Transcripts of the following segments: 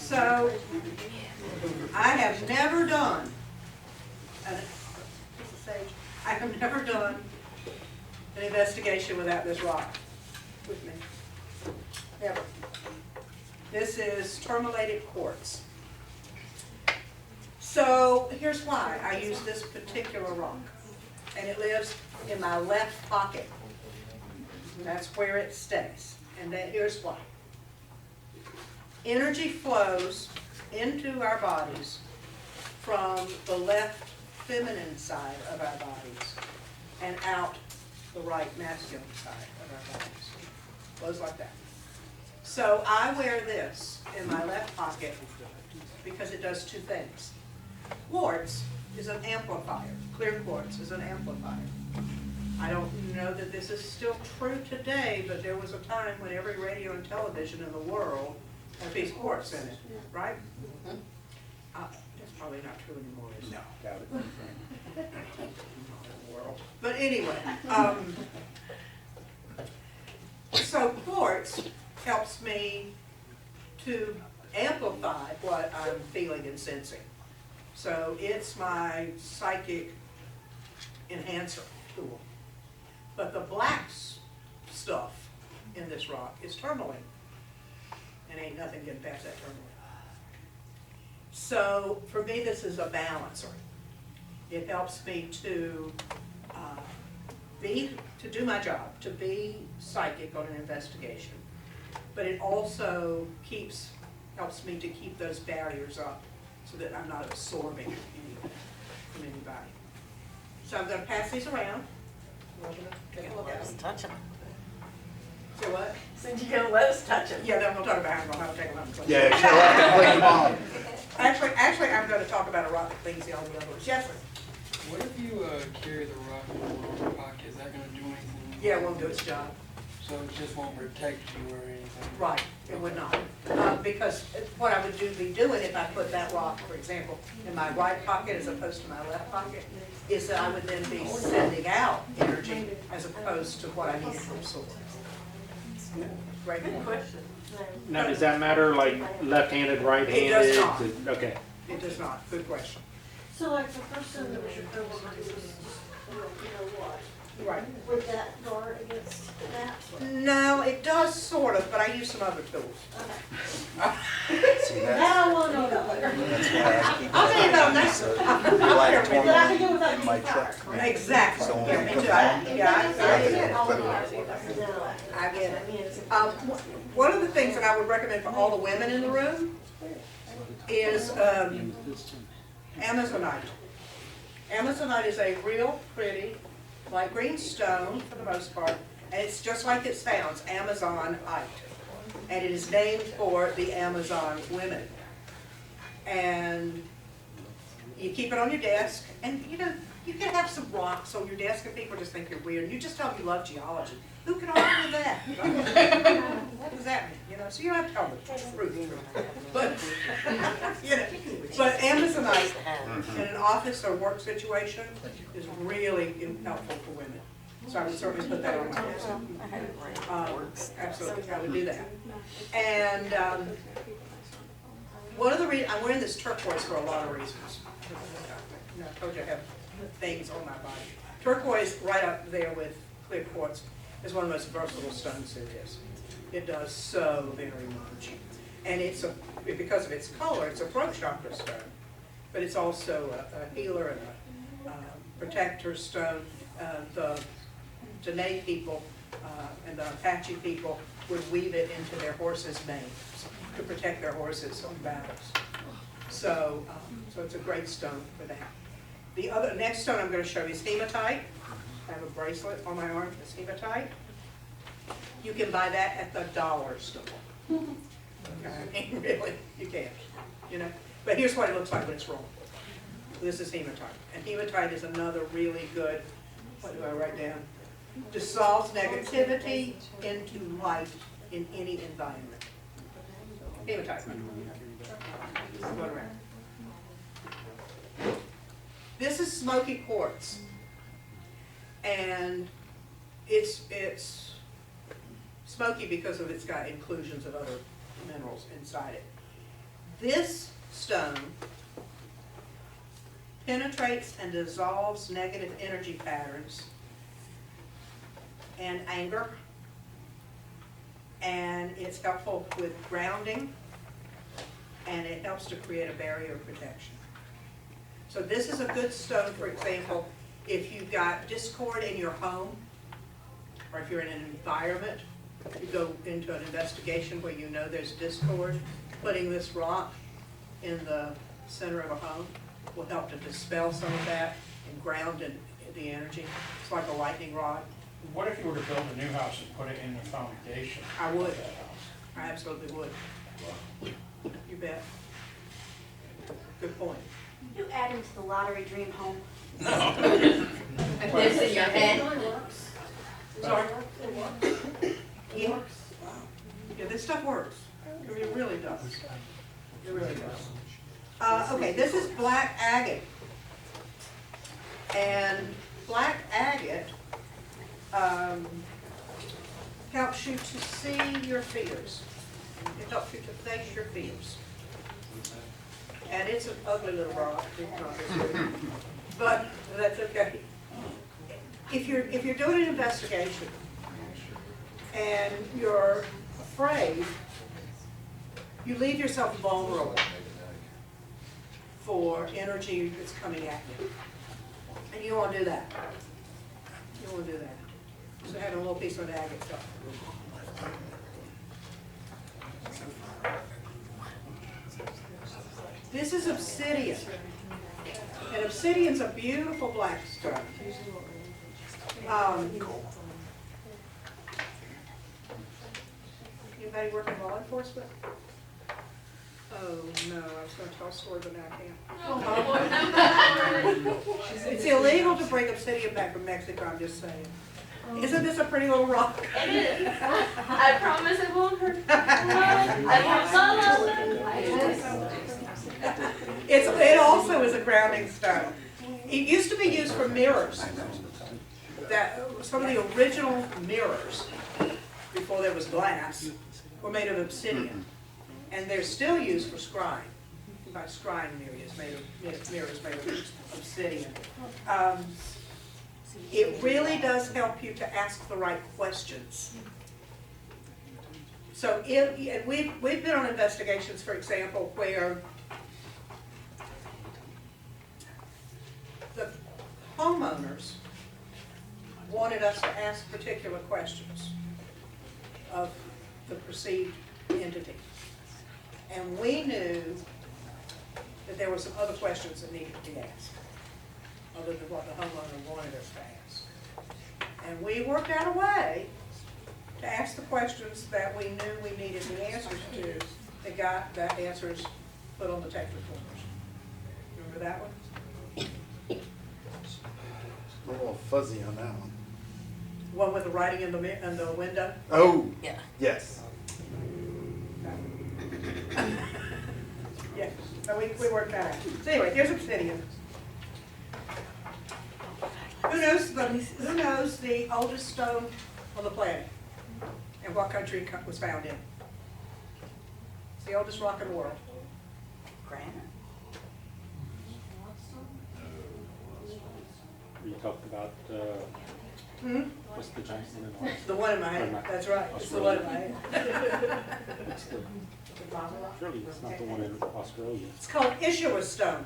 So, I have never done, I have never done an investigation without this rock with me. Never. This is tourmalated quartz. So here's why I use this particular rock. And it lives in my left pocket. That's where it stays. And then here's why. Energy flows into our bodies from the left feminine side of our bodies and out the right masculine side of our bodies. Flows like that. So I wear this in my left pocket because it does two things. Quartz is an amplifier. Clear quartz is an amplifier. I don't know that this is still true today, but there was a time when every radio and television in the world had a piece of quartz in it, right? That's probably not true anymore, is it? No, doubt it. But anyway, so quartz helps me to amplify what I'm feeling and sensing. So it's my psychic enhancer tool. But the black stuff in this rock is tourmaline. And ain't nothing getting past that tourmaline. So for me, this is a balancer. It helps me to do my job, to be psychic on an investigation. But it also helps me to keep those barriers up so that I'm not absorbing anything from anybody. So I'm going to pass these around. Take a look at them. Touch them. So what? Since you're gonna let us touch them. Yeah, then we'll talk about how I'm going to take them out. Yeah, she'll have to clean them off. Actually, I'm going to talk about a rock that cleans all the other ones. Yes, sir. What if you carry the rock in your lower pocket? Is that going to do anything? Yeah, it won't do its job. So it just won't protect you or anything? Right, it would not. Because what I would be doing if I put that rock, for example, in my right pocket as opposed to my left pocket, is that I would then be sending out energy as opposed to what I needed from source. Great question. Now, does that matter, like left-handed, right-handed? It does not. Okay. It does not. Good question. So like the person that was your coworker was, what? Right. Would that guard against that? No, it does sort of, but I use some other tools. See, That I want to know about later. that's why I keep. I'll tell you about next So, time. black But I tourmaline can do without in my using truck. fire. Exactly. So when Yeah, we me come too. home, I get it. One of the things that I would recommend for all the women in the room is Amazonite. Amazonite is a real pretty light green stone for the most part, and it's just like it sounds, Amazonite. And it is named for the Amazon women. And you keep it on your desk, and you can have some rocks on your desk and people just think you're weird. You just tell them you love geology. Who can argue with that? What does that mean? So you don't have to tell the truth. But, but Amazonite in an office or work situation is really helpful for women. So I would certainly put that on my list. Absolutely, I would do that. And one of the reasons, I'm wearing this turquoise for a lot of reasons. I told you I have things on my body. Turquoise, right up there with clear quartz, is one of the most versatile stones there is. It does so very much. And because of its color, it's a throat chakra stone, but it's also a healer and a protector stone. The Dene people and the Apache people would weave it into their horses' manes to protect their horses from battles. So it's a great stone for that. The next stone I'm going to show you is hematite. I have a bracelet on my arm that's hematite. You can buy that at the dollar store. Okay, really, you can. But here's what it looks like when it's raw. This is hematite, and hematite is another really good. What do I write down? Dissolves negativity into light in any environment. Hematite. Going around. This is smoky quartz, and it's smoky because it's got inclusions of other minerals inside it. This stone penetrates and dissolves negative energy patterns and anger, and it's helpful with grounding, and it helps to create a barrier of protection. So this is a good stone, for example, if you've got discord in your home, or if you're in an environment, you go into an investigation where you know there's discord, putting this rock in the center of a home will help to dispel some of that and ground the energy. It's like a lightning rod. What if you were to build a new house and put it in the foundation? I would. of that house? I absolutely would. You bet. Good point. You add into the lottery dream home. It lives in your head. Sorry? Yeah. Yeah, this stuff works. It really does. It really does. Okay, this is black agate. And black agate helps you to see your fears. It helps you to face your fears. And it's an ugly little rock, but that's okay. If you're doing an investigation and you're afraid, you leave yourself vulnerable for energy that's coming at you. And you don't want to do that. You don't want to do that. So having a little piece of agate stuff. This is obsidian. And obsidian's a beautiful black stone. Anybody work in law enforcement? Oh, no, I was going to tell a story, but now I can't. It's illegal to bring obsidian back from Mexico, I'm just saying. Isn't this a pretty little rock? It is. I promise it won't hurt. I It also is a grounding stone. It used to be used for mirrors. Some of the original mirrors, before there was glass, were made of obsidian. And they're still used for scrying. By scrying mirrors made of obsidian. It really does help you to ask the right questions. So we've been on investigations, for example, where the homeowners wanted us to ask particular questions of the perceived entity. And we knew that there were some other questions that needed to be asked, other than what the homeowner wanted us to ask. And we worked out a way to ask the questions that we knew we needed the answers to, that got the answers put on the tape recorders. Remember that one? A little fuzzy on that one. One with the writing in the window? Oh, Yeah. yes. Yeah, so we worked that out. So anyway, here's obsidian. Who knows the oldest stone on the planet? And what country it was found in? It's the oldest rock in the world. Granite. You talked about, what's the giant one in Alaska? The one in my head, that's right, it's the one in my head. What's the, surely it's not the one in Australia. It's called Ishua stone.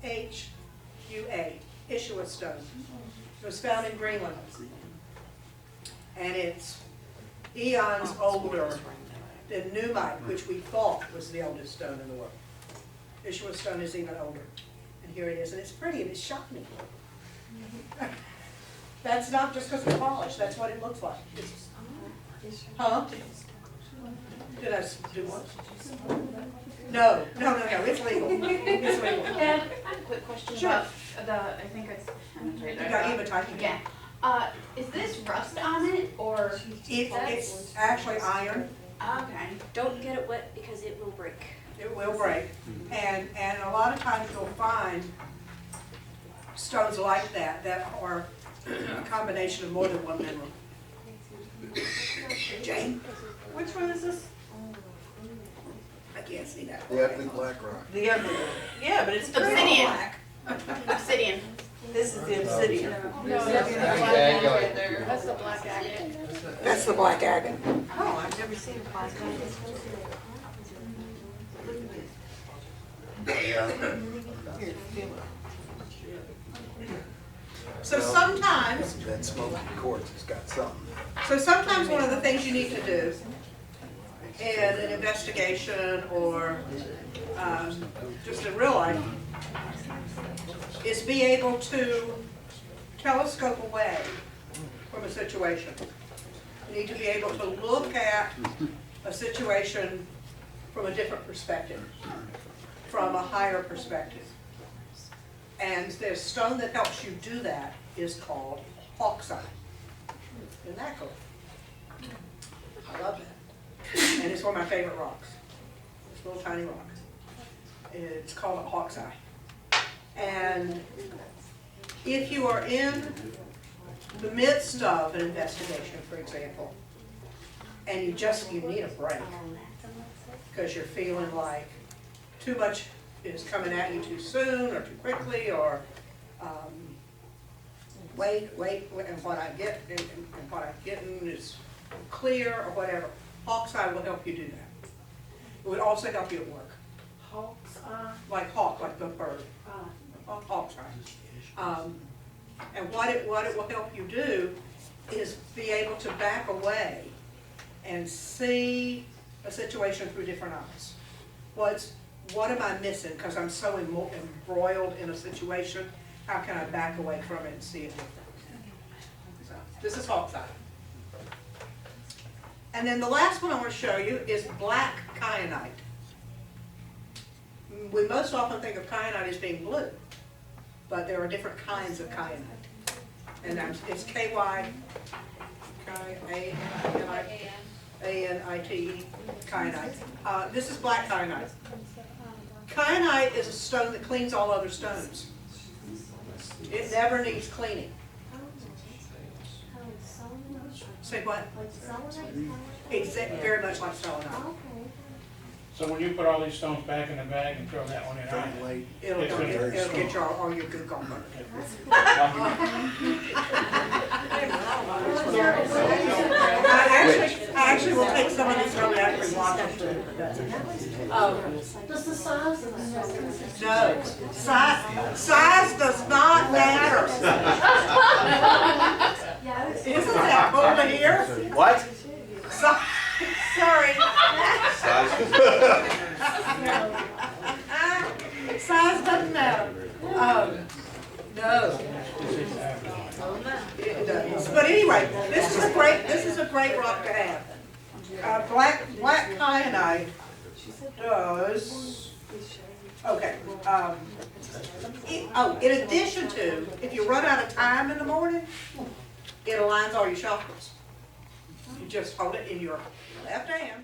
Issua, Ishua stone. It was found in Greenland. And it's eons older than Numite, which we thought was the oldest stone in the world. Ishua stone is even older. And here it is, and it's pretty and it's shiny. That's not just because it's polished, that's what it looks like. Huh? Did I do what? No, it's legal. It's legal. And quick question Sure. about I think it's, You got hematite. yeah. Is this rust on it, or? It's actually iron. Okay. Don't get it wet because it will break. It will break. And a lot of times you'll find stones like that are a combination of more than one mineral. Jane? Which one is this? can't see that. The ugly black rock. The other one. Yeah, but it's pretty Obsidian. black. Obsidian. This is the obsidian. No, that's the black agate. That's the black agate. That's the black agate. Oh, I've never seen a black agate. Yeah. Here, feel it. So sometimes, That smoky quartz has got something. one of the things you need to do in an investigation or just in real life is be able to telescope away from a situation. You need to be able to look at a situation from a different perspective, from a higher perspective. And the stone that helps you do that is called hawk's eye. Isn't that cool? I love that. And it's one of my favorite rocks. This little tiny rock. It's called a hawk's eye. And if you are in the midst of an investigation, for example, and you need a break because you're feeling like too much is coming at you too soon or too quickly, or wait, and what I'm getting is clear, or whatever. Hawk's eye will help you do that. It would also help you at work. Hawk's eye. Like hawk, like the bird. Hawk's eye. And what it will help you do is be able to back away and see a situation through different eyes. What am I missing? Because I'm so embroiled in a situation, how can I back away from it and see it different? So, this is hawk's eye. And then the last one I want to show you is black kyanite. We most often think of kyanite as being blue, but there are different kinds of kyanite. And it's A-N-I-T-E, kyanite. This is black kyanite. Kyanite is a stone that cleans all other stones. It never needs cleaning. Say what? Very much like selenite. So when you put all these stones back in the bag and throw that one in, Very late. It'll Very get strong. all your good gone burner. I actually will take some of these early after we watch them too. Does the size of the No, size does not matter. Isn't that cool to hear? What? Sorry. Size doesn't matter. No. It does. But anyway, this is a great rock to have. Black kyanite does. Okay. In addition to, if you run out of time in the morning, it aligns all your chakras. You just hold it in your left hand.